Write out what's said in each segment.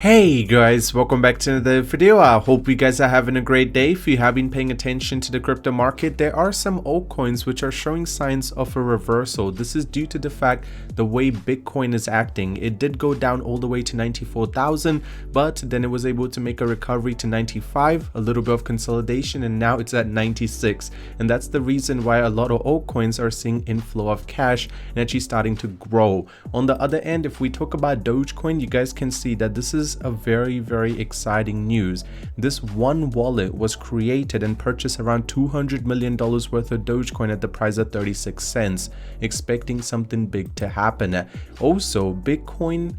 Hey guys, welcome back to another video. I hope you guys are having a great day. If you have been paying attention to the crypto market, there are some altcoins which are showing signs of a reversal. This is due to the fact the way Bitcoin is acting. It did go down all the way to 94,000, but then it was able to make a recovery to 95, a little bit of consolidation, and now it's at 96. And that's the reason why a lot of altcoins are seeing inflow of cash and actually starting to grow. On the other end, if we talk about Dogecoin, you guys can see that this is a very exciting news. This one wallet was created and purchased around $200 million worth of Dogecoin at the price of 36 cents, expecting something big to happen. Also, Bitcoin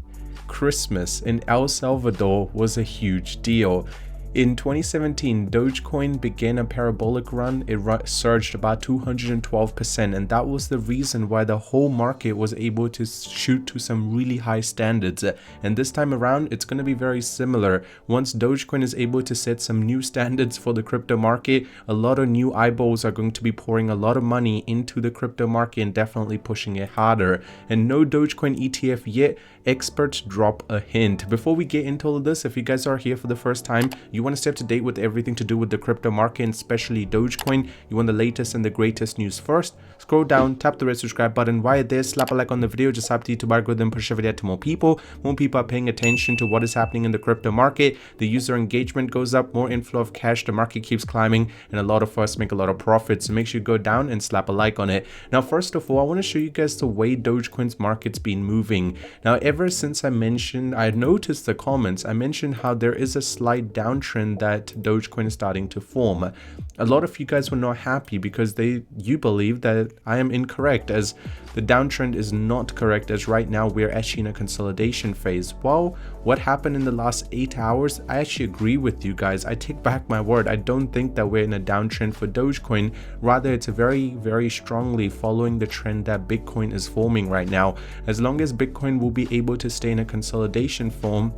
Christmas in El Salvador was a huge deal. In 2017, Dogecoin began a parabolic run. It surged about 212%, and that was the reason why the whole market was able to shoot to some really high standards. And this time around, it's going to be very similar. Once Dogecoin is able to set some new standards for the crypto market, a lot of new eyeballs are going to be pouring a lot of money into the crypto market and definitely pushing it harder. And no Dogecoin ETF yet. Experts drop a hint. Before we get into all of this, if you guys are here for the first time, you want to stay up to date with everything to do with the crypto market, and especially Dogecoin, you want the latest and the greatest news first, scroll down, tap the red subscribe button. While there, slap a like on the video, just help the YouTube algorithm push the video to more people. More people are paying attention to what is happening in the crypto market. The user engagement goes up, more inflow of cash, the market keeps climbing, and a lot of us make a lot of profits. So make sure you go down and slap a like on it. Now, first of all, I want to show you guys the way Dogecoin's market's been moving. Now, ever since I noticed the comments, I mentioned how there is a slight downtrend that Dogecoin is starting to form. A lot of you guys were not happy because you believe that I am incorrect, as the downtrend is not correct, as right now we're actually in a consolidation phase. Well, what happened in the last 8 hours, I actually agree with you guys. I take back my word. I don't think that we're in a downtrend for Dogecoin. Rather, it's very strongly following the trend that Bitcoin is forming right now. As long as Bitcoin will be able to stay in a consolidation form,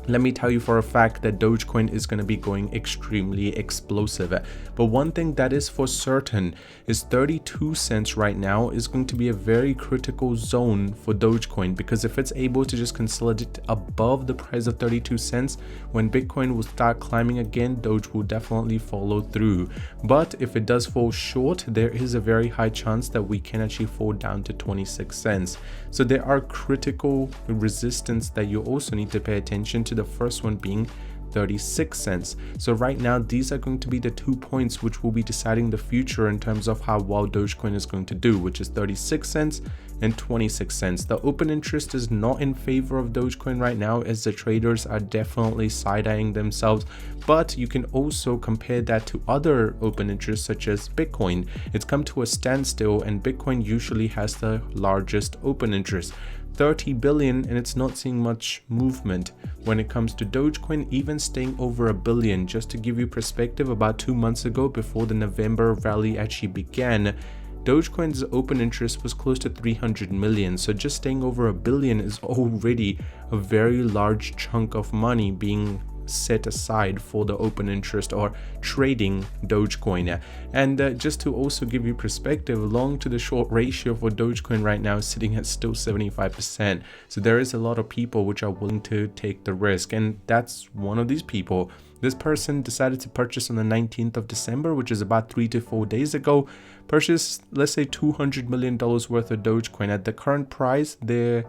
let me tell you for a fact that Dogecoin is going to be going extremely explosive. But one thing that is for certain is 32 cents right now is going to be a very critical zone for Dogecoin, because if it's able to just consolidate above the price of 32 cents, when Bitcoin will start climbing again, Doge will definitely follow through. But if it does fall short, there is a very high chance that we can actually fall down to 26 cents. So there are critical resistance that you also need to pay attention to. The first one being 36 cents. So right now, these are going to be the 2 points which will be deciding the future in terms of how well Dogecoin is going to do, which is 36 cents and 26 cents. The open interest is not in favor of Dogecoin right now, as the traders are definitely side-eyeing themselves. But you can also compare that to other open interests such as Bitcoin. It's come to a standstill, and Bitcoin usually has the largest open interest, 30 billion, and it's not seeing much movement. When it comes to Dogecoin, even staying over $1 billion. Just to give you perspective, about 2 months ago, before the November rally actually began, Dogecoin's open interest was close to 300 million. So just staying over $1 billion is already a very large chunk of money being set aside for the open interest or trading Dogecoin. And just to also give you perspective, long to the short ratio for Dogecoin right now is sitting at still 75%. So there is a lot of people which are willing to take the risk, and that's one of these people. This person decided to purchase on the 19th of December, which is about 3 to 4 days ago. Purchased, let's say, $200 million worth of Dogecoin. At the current price, they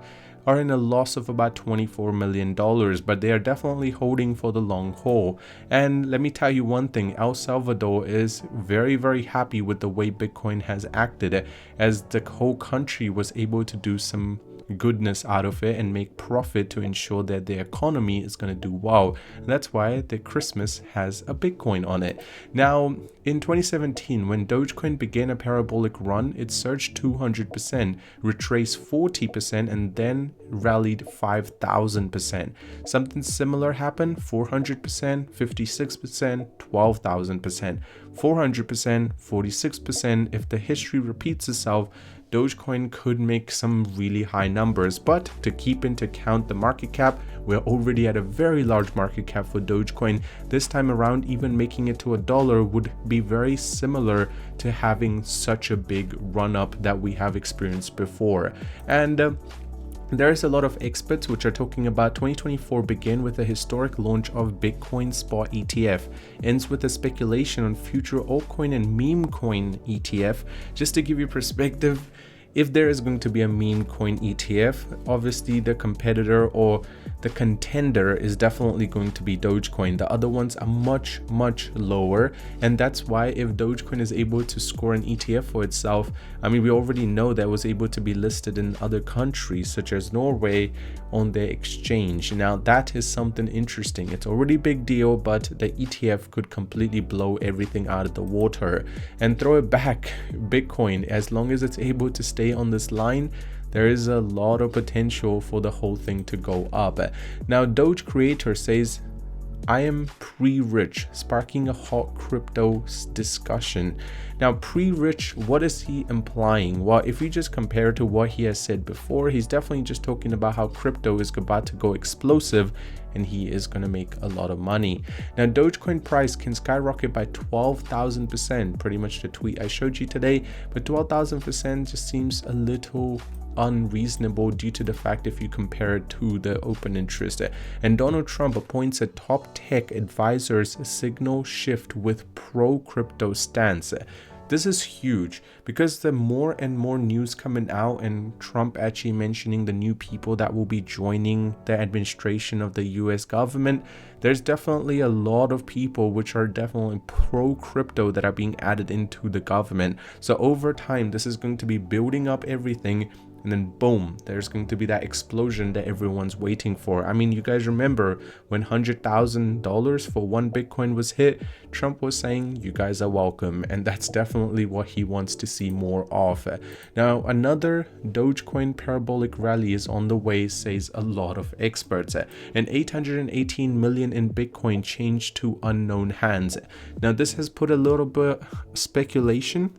are in a loss of about $24 million, but they are definitely holding for the long haul. And let me tell you one thing, El Salvador is very happy with the way Bitcoin has acted, as the whole country was able to do some goodness out of it and make profit to ensure that the economy is going to do well. And that's why the Christmas has a Bitcoin on it. Now, in 2017, when Dogecoin began a parabolic run, it surged 200%, retraced 40%, and then rallied 5,000%. Something similar happened: 400%, 56%, 12,000%, 400%, 46%. If the history repeats itself, Dogecoin could make some really high numbers. But to keep into account the market cap, we're already at a very large market cap for Dogecoin. This time around, even making it to $1 would be very similar to having such a big run up that we have experienced before. And There's a lot of experts which are talking about 2024 begin with a historic launch of Bitcoin spot ETF, ends with a speculation on future altcoin and meme coin ETF. Just to give you perspective, if there is going to be a meme coin ETF, obviously the competitor or the contender is definitely going to be Dogecoin. The other ones are much lower, and that's why if Dogecoin is able to score an ETF for itself, I mean, we already know that it was able to be listed in other countries such as Norway on their exchange. Now that is something interesting. It's already a big deal, but the ETF could completely blow everything out of the water. And throw it back, Bitcoin, as long as it's able to stay on this line, there is a lot of potential for the whole thing to go up. Now Doge creator says, I am pre-rich, sparking a hot crypto discussion. Now pre-rich, what is he implying? Well, if you just compare to what he has said before, he's definitely just talking about how crypto is about to go explosive and he is going to make a lot of money. Now Dogecoin price can skyrocket by 12,000%, pretty much the tweet I showed you today, but 12,000% just seems a little unreasonable due to the fact if you compare it to the open interest. And Donald Trump appoints a top tech advisor's signal shift with pro crypto stance. This is huge because the more and more news coming out and Trump actually mentioning the new people that will be joining the administration of the US government, there's definitely a lot of people which are definitely pro crypto that are being added into the government. So over time, this is going to be building up everything. And then boom, there's going to be that explosion that everyone's waiting for. I mean, you guys remember when $100,000 for one Bitcoin was hit, Trump was saying, you guys are welcome. And that's definitely what he wants to see more of. Now, another Dogecoin parabolic rally is on the way, says a lot of experts. And 818 million in Bitcoin changed to unknown hands. Now, this has put a little bit speculation,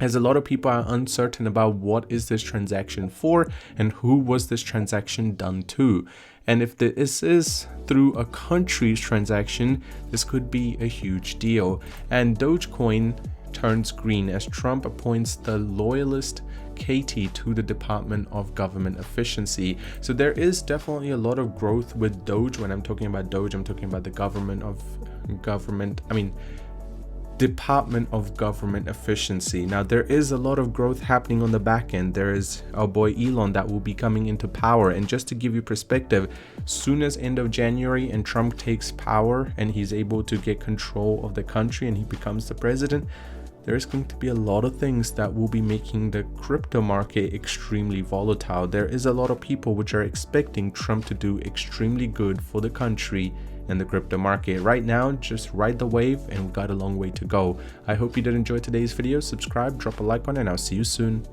as a lot of people are uncertain about what is this transaction for and who was this transaction done to. And if this is through a country's transaction, this could be a huge deal. And Dogecoin turns green as Trump appoints the loyalist Katie to the Department of Government Efficiency. So there is definitely a lot of growth with Doge. When I'm talking about Doge, I'm talking about the Department of Government Efficiency. Now there is a lot of growth happening on the back end. There is our boy Elon that will be coming into power, and just to give you perspective, soon as end of January and Trump takes power and he's able to get control of the country and he becomes the president, there's going to be a lot of things that will be making the crypto market extremely volatile. There is a lot of people which are expecting Trump to do extremely good for the country and the crypto market. Right now, just ride the wave, and we've got a long way to go. I hope you did enjoy today's video. Subscribe, drop a like on it, and I'll see you soon.